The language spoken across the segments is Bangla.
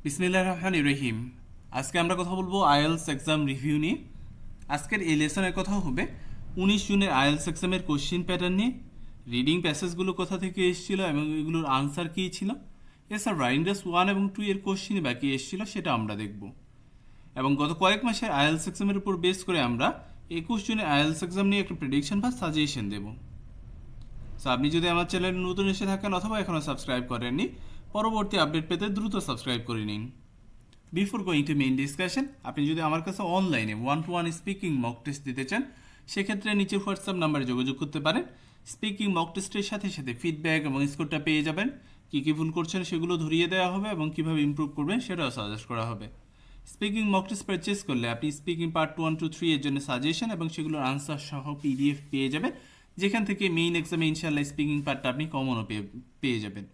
বিসমিল্লাহির রহমানির রহিম। আজকে আমরা কথা বলবো আইএলটিএস এক্সাম রিভিউ নিয়ে। আজকের এই লেসনের কথা হবে 19 জুনের আইএলটিএস এক্সামের কোশ্চেন প্যাটার্ন নিয়ে, রিডিং প্যাসেজগুলো কোথা থেকে এসেছিল এবং এগুলোর আনসার কী ছিল, এছাড়া রাইটিং টেস্ট 1 এবং 2 এর কোশ্চেন বাকি এসেছিল সেটা আমরা দেখব। এবং গত কয়েক মাসের আইএলটিএস এক্সামের উপর বেস করে আমরা 21 জুনের আইএলটিএস এক্সাম নিয়ে একটা প্রেডিকশন বা সাজেশন দেব। সো আপনি যদি আমার চ্যানেলে নতুন এসে থাকেন অথবা এখনও সাবস্ক্রাইব করেননি, পরবর্তী আপডেট পেতে দ্রুত সাবস্ক্রাইব করে নিন। Before going to main discussion, আপনি যদি আমার কাছে অনলাইনে 1-to-1 স্পিকিং মক টেস্ট দিতে চান, সেক্ষেত্রে নিচে হোয়াটসঅ্যাপ নাম্বারে যোগাযোগ করতে পারেন। স্পিকিং মক টেস্টের সাথে সাথে ফিডব্যাক এবং স্কোরটা পেয়ে যাবেন। কী কী ভুল করছেন সেগুলো ধরিয়ে দেওয়া হবে এবং কীভাবে ইমপ্রুভ করবেন সেটাও সাজেস্ট করা হবে। স্পিকিং মক টেস্ট পারচেস করলে আপনি স্পিকিং পার্ট 1, 2, 3 এর জন্য সাজেশন এবং সেগুলোর আনসার সহ পিডিএফ পেয়ে যাবেন, যেখান থেকে মেইন এক্সামে ইনশাআল্লাহ স্পিকিং পার্টটা আপনি কমনও পেয়ে যাবেন।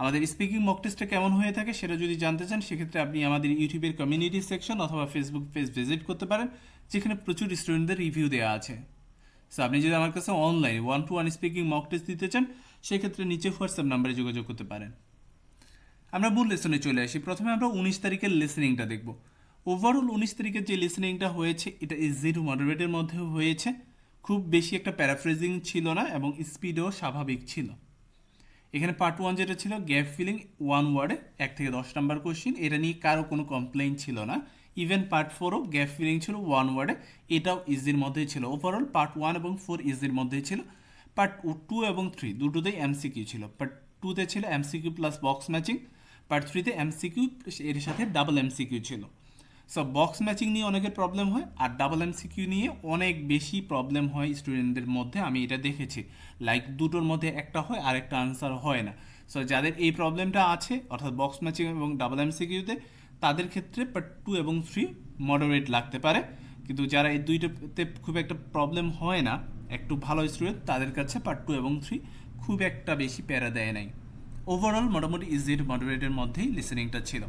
আমাদের স্পিকিং মক টেস্টটা কেমন হয়ে থাকে সেটা যদি জানতে চান, সেক্ষেত্রে আপনি আমাদের ইউটিউবের কমিউনিটি সেকশন অথবা ফেসবুক পেজ ভিজিট করতে পারেন, যেখানে প্রচুর স্টুডেন্টদের রিভিউ দেওয়া আছে। সো আপনি যদি আমার কাছে অনলাইনে 1-to-1 স্পিকিং মক টেস্ট দিতে চান, সেক্ষেত্রে নিচে হোয়াটসঅ্যাপ নাম্বারে যোগাযোগ করতে পারেন। আমরা মূল লেসনে চলে আসি। প্রথমে আমরা 19 তারিখের লিসনিংটা দেখব। ওভারঅল 19 তারিখের যে লিসনিংটা হয়েছে এটা ইজি টু মডারেটের মধ্যে হয়েছে। খুব বেশি একটা প্যারাফ্রেজিং ছিল না এবং স্পিডও স্বাভাবিক ছিল। এখানে পার্ট 1 যেটা ছিল গ্যাপ ফিলিং 1 ওয়ার্ডে 1 থেকে 10 নাম্বার কোশ্চিন, এটা নিয়ে কারো কোনো কমপ্লেইন ছিল না। ইভেন পার্ট 4ও গ্যাপ ফিলিং ছিল 1 ওয়ার্ডে, এটাও ইজির মধ্যেই ছিল। ওভারঅল পার্ট 1 এবং 4 ইজির মধ্যেই ছিল। পার্ট 2 এবং 3 দুটোতেই এমসিকিউ ছিল। পার্ট 2তে ছিল MCQ plus box matching, part 3তে এমসিকিউ এর সাথে ডাবল এমসিকিউ ছিল। সো বক্স ম্যাচিং নিয়ে অনেকের প্রবলেম হয়, আর ডাবল এমসিকিউ নিয়ে অনেক বেশি প্রবলেম হয় স্টুডেন্টদের মধ্যে। আমি এটা দেখেছি, লাইক দুটোর মধ্যে একটা হয় আর একটা আনসার হয় না। সো যাদের এই প্রবলেমটা আছে, অর্থাৎ বক্স ম্যাচিং এবং ডাবল এমসিকিউতে, তাদের ক্ষেত্রে পার্ট 2 এবং 3 মডারেট লাগতে পারে। কিন্তু যারা এই দুইটাতে খুব একটা প্রবলেম হয় না, একটু ভালো স্টুডেন্ট, তাদের কাছে পার্ট 2 এবং 3 খুব একটা বেশি প্যারা দেয় নাই। ওভারঅল মোটামুটি ইজি মডারেটের মধ্যেই লিসেনিংটা ছিল।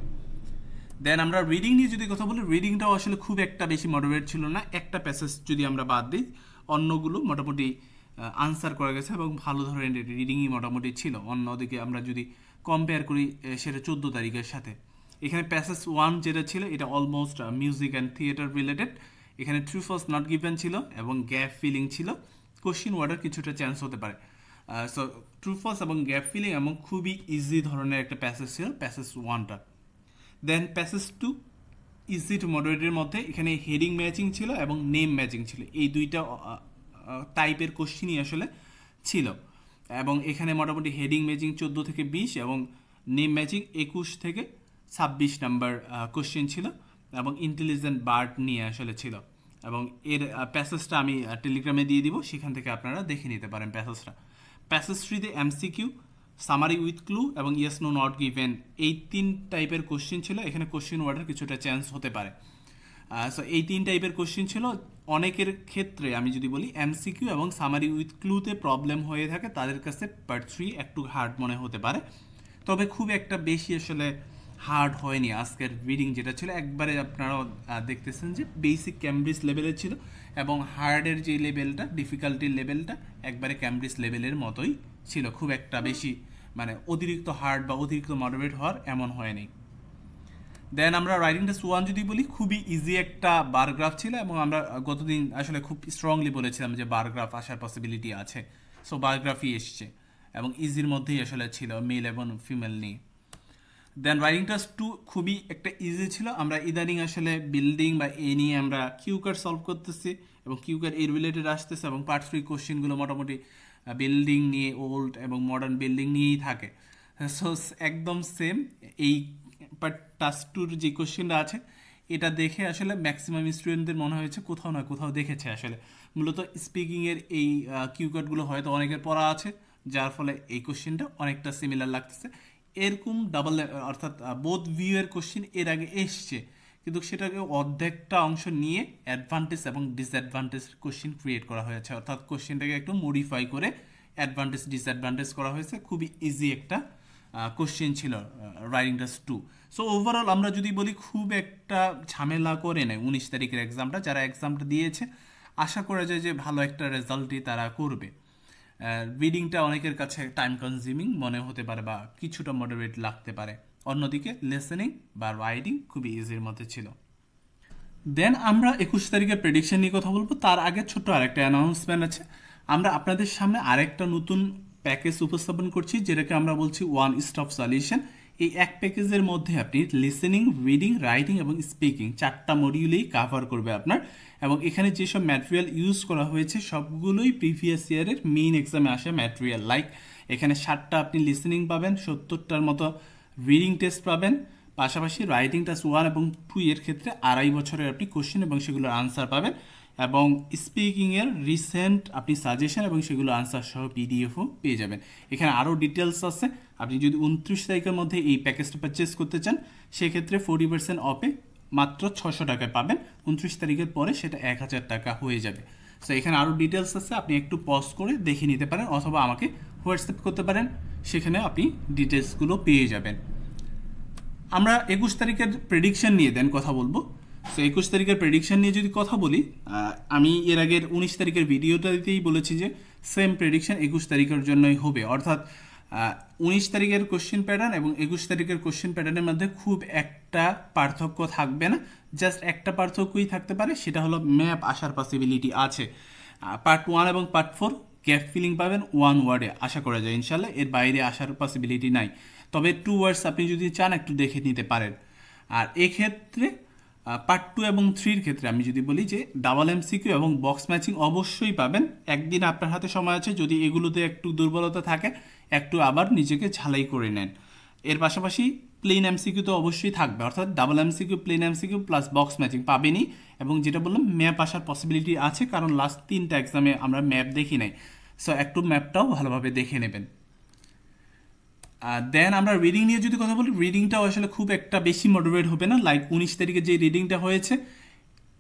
দেন আমরা রিডিং নিয়ে যদি কথা বলি, রিডিংটাও আসলে খুব একটা বেশি মডারেট ছিল না। একটা প্যাসেজ যদি আমরা বাদ দিই, অন্যগুলো মোটামুটি আনসার করা গেছে এবং ভালো ধরনের রিডিংই মোটামুটি ছিল। অন্যদিকে আমরা যদি কম্পেয়ার করি সেটা 14 তারিখের সাথে, এখানে প্যাসেজ 1 যেটা ছিল এটা almost music and theatre related. এখানে ট্রু ফলস নট গিভেন ছিল এবং গ্যাপ ফিলিং ছিল। কোশ্চিন ওয়ার্ডের কিছুটা চান্স হতে পারে। সো ট্রু ফলস এবং গ্যাপ ফিলিং এবং খুবই ইজি ধরনের একটা প্যাসেজ ছিল প্যাসেজ 1টা। দেন প্যাসেজ 2 ইজি টু মডারেটের মধ্যে, এখানে হেডিং ম্যাচিং ছিল এবং নেম ম্যাচিং ছিল। এই দুইটা টাইপের কোশ্চিনই আসলে ছিল। এবং এখানে মোটামুটি হেডিং ম্যাচিং 14 থেকে 20 এবং নেম ম্যাচিং 21 থেকে 26 নাম্বার কোশ্চেন ছিল এবং ইন্টেলিজেন্ট বার্ড নিয়ে আসলে ছিল। এবং এর প্যাসেজটা আমি টেলিগ্রামে দিয়ে দিব, সেখান থেকে আপনারা দেখে নিতে পারেন প্যাসেজটা। প্যাসেজ 3তে এমসিকিউ, সামারি উইথ ক্লু এবং ইয়েস নো নট গিভেন, এই 3 টাইপের কোশ্চেন ছিল। এখানে কোশ্চেন ওয়ার্ডের কিছুটা চান্স হতে পারে। সো এই 3 টাইপের কোশ্চেন ছিল। অনেকের ক্ষেত্রে আমি যদি বলি এমসিকিউ এবং সামারি উইথ ক্লুতে প্রবলেম হয়ে থাকে, তাদের কাছে পার্ট 3 একটু হার্ড মনে হতে পারে। তবে খুব একটা বেশি আসলে হার্ড হয়নি। আজকের রিডিং যেটা ছিল একবারে আপনারা দেখতেছেন যে বেসিক ক্যামব্রিজ লেভেলের ছিল এবং হার্ডের যে লেভেলটা, ডিফিকাল্টির লেভেলটা একবারে ক্যামব্রিজ লেভেলের মতোই ছিল। খুব একটা বেশি মানে অতিরিক্ত হার্ড বা অতিরিক্ত মডারেট হওয়ার এমন হয়নি। দেন আমরা রাইটিং টেস্ট 1 যদি বলি, খুবই ইজি একটা বারগ্রাফ ছিল এবং আমরা গতদিন আসলে খুব স্ট্রংলি বলেছিলাম যে বারগ্রাফ আসার পসিবিলিটি আছে। সো বারগ্রাফই এসছে এবং ইজির মধ্যেই আসলে ছিল, মেল এবং ফিমেল নিয়ে। দেন রাইটিং টেস্ট 2 খুবই একটা ইজি ছিল। আমরা ইদানিং আসলে বিল্ডিং বা এ নিয়ে আমরা কিউকার সলভ করতেছি এবং কিউকার এর রিলেটেড আসতেছে এবং পার্ট 3 কোশ্চেনগুলো মোটামুটি বিল্ডিং নিয়ে, ওল্ড এবং মডার্ন বিল্ডিং নিয়েই থাকে। সো একদম সেম এই পার্ট টাস্ক 2-র যে কোশ্চেনটা আছে, এটা দেখে আসলে ম্যাক্সিমাম স্টুডেন্টদের মনে হয়েছে কোথাও না কোথাও দেখেছে। আসলে মূলত স্পিকিংয়ের এই কিউকার্ডগুলো হয়তো অনেকের পড়া আছে, যার ফলে এই কোশ্চেনটা অনেকটা সিমিলার লাগতেছে। এরকম ডাবল অর্থাৎ বোথ ভিউ এর কোশ্চেন এর আগে এসছে, কিন্তু সেটাকে অর্ধেকটা অংশ নিয়ে অ্যাডভান্টেজ এবং ডিসঅ্যাডভান্টেজ কোশ্চেন ক্রিয়েট করা হয়েছে, অর্থাৎ কোশ্চেনটাকে একটু মডিফাই করে অ্যাডভান্টেজ ডিসঅ্যাডভান্টেজ করা হয়েছে। খুবই ইজি একটা কোশ্চেন ছিল রাইটিং টেস্ট 2। সো ওভারঅল আমরা যদি বলি খুব একটা ঝামেলা করে নেয় 19 তারিখের এক্সামটা। যারা এক্সামটা দিয়েছে আশা করা যায় যে ভালো একটা রেজাল্টই তারা করবে। রিডিংটা অনেকের কাছে টাইম কনজিউমিং মনে হতে পারে বা কিছুটা মডারেট লাগতে পারে। অন্যদিকে লিসেনিং বা রাইটিং খুবই ইজির মধ্যে ছিল। দেন আমরা 21 তারিখের প্রেডিকশন নিয়ে কথা বলবো। তার আগে ছোট্ট আরেকটা অ্যানাউন্সমেন্ট আছে। আমরা আপনাদের সামনে আরেকটা নতুন প্যাকেজ উপস্থাপন করছি, যেটাকে আমরা বলছি ওয়ান স্টপ সলিউশন। এই এক প্যাকেজের মধ্যে আপনি লিসেনিং, রিডিং, রাইটিং এবং স্পিকিং 4টা মডিউলেই কাভার করবে আপনার। এবং এখানে যেসব ম্যাটেরিয়াল ইউজ করা হয়েছে সবগুলোই প্রিভিয়াস ইয়ারের মেইন এক্সামে আসা ম্যাটেরিয়াল। লাইক এখানে 60টা আপনি লিসেনিং পাবেন, 70টার মতো রিডিং টেস্ট পাবেন, পাশাপাশি রাইটিং টাস্ক 1 এবং 2 এর ক্ষেত্রে 2.5 বছরের আপনি কোশ্চেন এবং সেগুলোর আনসার পাবেন, এবং স্পিকিংয়ের রিসেন্ট আপনি সাজেশন এবং সেগুলো আনসার সহ পিডিএফও পেয়ে যাবেন। এখানে আরও ডিটেলস আছে। আপনি যদি 29 তারিখের মধ্যে এই প্যাকেজটা পারচেস করতে চান সেক্ষেত্রে 40% অফে মাত্র 600 টাকায় পাবেন। 29 তারিখের পরে সেটা 1000 টাকা হয়ে যাবে। সো এখানে আরও ডিটেলস আছে, আপনি একটু পজ করে দেখে নিতে পারেন অথবা আমাকে হোয়াটসঅ্যাপ করতে পারেন, সেখানে আপনি ডিটেলসগুলো পেয়ে যাবেন। আমরা 21 তারিখের প্রেডিকশন নিয়ে দেন কথা বলবো। সো 21 তারিখের প্রেডিকশন নিয়ে যদি কথা বলি, আমি এর আগের 19 তারিখের ভিডিওটাতেই বলেছি যে সেম প্রেডিকশন 21 তারিখের জন্যই হবে, অর্থাৎ 19 তারিখের কোশ্চেন প্যাটার্ন এবং 21 তারিখের কোশ্চেন প্যাটার্নের মধ্যে খুব একটা পার্থক্য থাকবে না। জাস্ট একটা পার্থক্যই থাকতে পারে, সেটা হলো ম্যাপ আসার পসিবিলিটি আছে। পার্ট 1 এবং পার্ট 4 গ্যাপ ফিলিং পাবেন 1 ওয়ার্ডে, আশা করা যায় ইনশাল্লাহ, এর বাইরে আসার পসিবিলিটি নাই। তবে 2 ওয়ার্ডস আপনি যদি চান একটু দেখে নিতে পারেন। আর এক্ষেত্রে পার্ট 2 এবং 3-র ক্ষেত্রে আমি যদি বলি যে ডাবল এমসিকিউ এবং বক্স ম্যাচিং অবশ্যই পাবেন। একদিন আপনার হাতে সময় আছে, যদি এগুলোতে একটু দুর্বলতা থাকে একটু আবার নিজেকে ঝালাই করে নেন। এর পাশাপাশি প্লেন এমসিকিউ তো অবশ্যই থাকবে, অর্থাৎ double MCQ, plain MCQ plus box matching পাবেনই। এবং যেটা বললাম ম্যাপ আসার পসিবিলিটি আছে, কারণ লাস্ট 3টা এক্সামে আমরা ম্যাপ দেখি নাই। সো একটু ম্যাপটাও ভালোভাবে দেখে নেবেন। দেন আমরা রিডিং নিয়ে যদি কথা বলি, রিডিংটাও আসলে খুব একটা বেশি মডারেট হবে না। লাইক 19 তারিখে যে রিডিংটা হয়েছে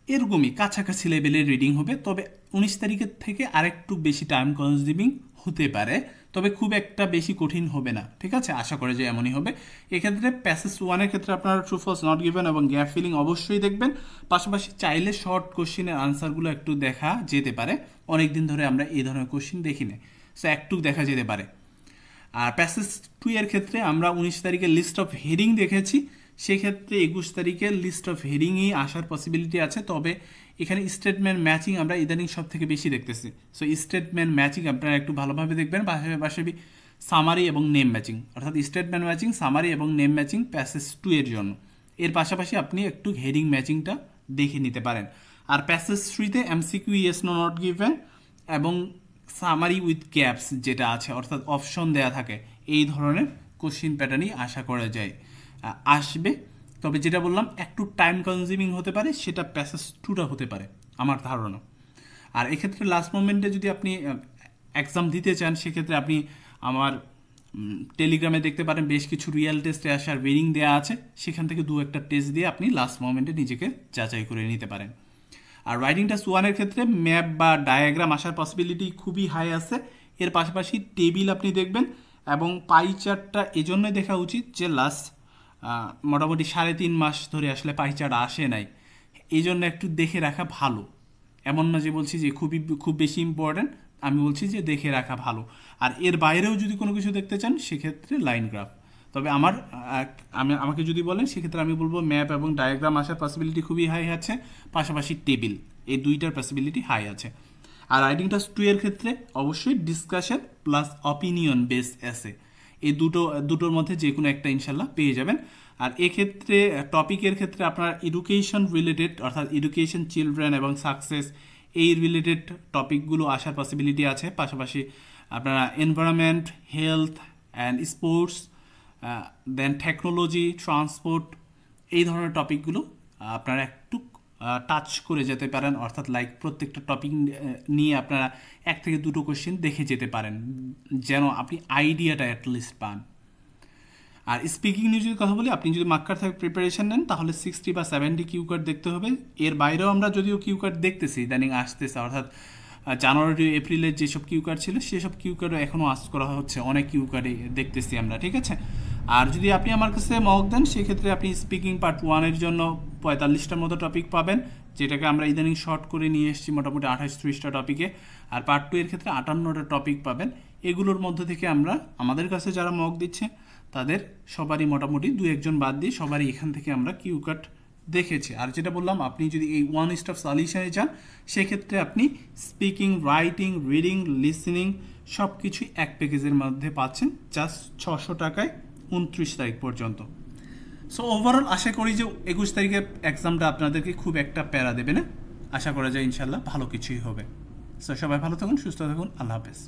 এরকমই কাছাকাছি লেভেলের রিডিং হবে, তবে 19 তারিখের থেকে আরেকটু বেশি টাইম কনজিউমিং হতে পারে, তবে খুব একটা বেশি কঠিন হবে না। ঠিক আছে, আশা করে যে এমনই হবে। এক্ষেত্রে প্যাসেজ 1-এর ক্ষেত্রে আপনারা ট্রু ফলস নট গিভেন এবং গ্যাপ ফিলিং অবশ্যই দেখবেন। পাশাপাশি চাইলে শর্ট কোশ্চেনের আনসারগুলো একটু দেখা যেতে পারে, অনেকদিন ধরে আমরা এই ধরনের কোশ্চেন দেখি না, সো একটু দেখা যেতে পারে। আর প্যাসেজ 2-এর ক্ষেত্রে আমরা 19 তারিখে লিস্ট অফ হেডিং দেখেছি, সেক্ষেত্রে 21 তারিখের লিস্ট অফ হেডিংই আসার পসিবিলিটি আছে। তবে এখানে স্টেটমেন্ট ম্যাচিং আমরা ইদানিং সব থেকে বেশি দেখতেছি, সো স্টেটমেন্ট ম্যাচিং আপনারা একটু ভালোভাবে দেখবেন। পাশাপাশি সামারি এবং নেম ম্যাচিং, অর্থাৎ স্টেটমেন্ট ম্যাচিং, সামারি এবং নেম ম্যাচিং প্যাসেজ 2-এর জন্য। এর পাশাপাশি আপনি একটু হেডিং ম্যাচিংটা দেখে নিতে পারেন। আর প্যাসেজ 3-তে MCQ yes no not given এবং সামারি উইথ গ্যাপস যেটা আছে, অর্থাৎ অপশন দেয়া থাকে, এই ধরনের কোশ্চিন প্যাটার্নই আশা করা যায় আসবে। তবে যেটা বললাম একটু টাইম কনজিউমিং হতে পারে, সেটা প্যাসেজ 2টা হতে পারে আমার ধারণা। আর এক্ষেত্রে লাস্ট মোমেন্টে যদি আপনি এক্সাম দিতে চান সেক্ষেত্রে আপনি আমার টেলিগ্রামে দেখতে পারেন বেশ কিছু রিয়েল টেস্টে আসার ওয়েরিং দেওয়া আছে, সেখান থেকে 2-একটা টেস্ট দিয়ে আপনি লাস্ট মোমেন্টে নিজেকে যাচাই করে নিতে পারেন। আর রাইটিং টাস্ক 1-এর ক্ষেত্রে ম্যাপ বা ডায়াগ্রাম আসার পসিবিলিটি খুবই হাই আছে। এর পাশাপাশি টেবিল আপনি দেখবেন, এবং পাই চার্টটা এজন্যই দেখা উচিত যে লাস্ট মোটামুটি 3.5 মাস ধরে আসলে পাই চার্ট আসে নাই, এই জন্য একটু দেখে রাখা ভালো। এমন না যে বলছি যে খুব বেশি ইম্পর্ট্যান্ট, আমি বলছি যে দেখে রাখা ভালো। আর এর বাইরেও যদি কোনো কিছু দেখতে চান সেক্ষেত্রে লাইন গ্রাফ। তবে আমাকে যদি বলেন সেক্ষেত্রে আমি বলবো ম্যাপ এবং ডায়াগ্রাম আসার পসিবিলিটি খুবই হাই আছে, পাশাপাশি টেবিল, এই 2টার পসিবিলিটি হাই আছে। আর রাইটিং টাস্ক 2-এর ক্ষেত্রে অবশ্যই ডিসকাশন প্লাস অপিনিয়ন বেস এসে, এই দুটোর মধ্যে যে কোনো একটা ইনশাল্লাহ পেয়ে যাবেন। আর এক্ষেত্রে টপিকের ক্ষেত্রে আপনার এডুকেশন রিলেটেড, অর্থাৎ এডুকেশন, চিলড্রেন এবং সাকসেস, এই রিলেটেড টপিকগুলো আসার পসিবিলিটি আছে। পাশাপাশি আপনারা environment, health and sports, then technology, transport, এই ধরনের টপিকগুলো আপনারা একটু টাচ করে যেতে পারেন, অর্থাৎ লাইক প্রত্যেকটা টপিক নিয়ে আপনারা 1 থেকে 2টো কোশ্চেন দেখে যেতে পারেন, যেন আপনি আইডিয়াটা অ্যাটলিস্ট পান। আর স্পিকিং নিয়ে যদি কথা বলি, আপনি যদি মার্কার থেকে প্রিপারেশন নেন তাহলে 60 বা 70 কিউ কার্ড দেখতে হবে। এর বাইরেও আমরা যদিও কিউ কার্ড দেখতেছি ইদানিং আসতেছে, অর্থাৎ জানুয়ারি এপ্রিলের যেসব কিউ কার্ড ছিল সেসব কিউ কার্ডও এখনও আস করা হচ্ছে, অনেক কিউ কার্ডে দেখতেছি আমরা। ঠিক আছে, আর যদি আপনি আমার কাছে মক দেন সেক্ষেত্রে আপনি স্পিকিং পার্ট 1-এর জন্য 45টার মতো টপিক পাবেন, যেটাকে আমরা ইদানিং শর্ট করে নিয়ে এসেছি মোটামুটি 28-30টা টপিকে। আর পার্ট 2-এর ক্ষেত্রে 58টা টপিক পাবেন। এগুলোর মধ্যে থেকে আমাদের কাছে যারা মক দিচ্ছে তাদের সবারই মোটামুটি 2-1 বাদ দিয়ে সবারই এখান থেকে আমরা কিউ কাট দেখেছি। আর যেটা বললাম, আপনি যদি এই ওয়ান স্টপ সলিউশনে যান সেক্ষেত্রে আপনি স্পিকিং, রাইটিং, রিডিং, লিসেনিং সব কিছুই এক প্যাকেজের মধ্যে পাচ্ছেন জাস্ট 600 টাকায় 29 তারিখ পর্যন্ত। সো ওভারঅল আশা করি যে 21 তারিখে এক্সামটা আপনাদেরকে খুব একটা প্যারা দেবে না, আশা করা যায় ইনশাল্লাহ ভালো কিছুই হবে। সো সবাই ভালো থাকুন, সুস্থ থাকুন, আল্লাহ হাফেজ।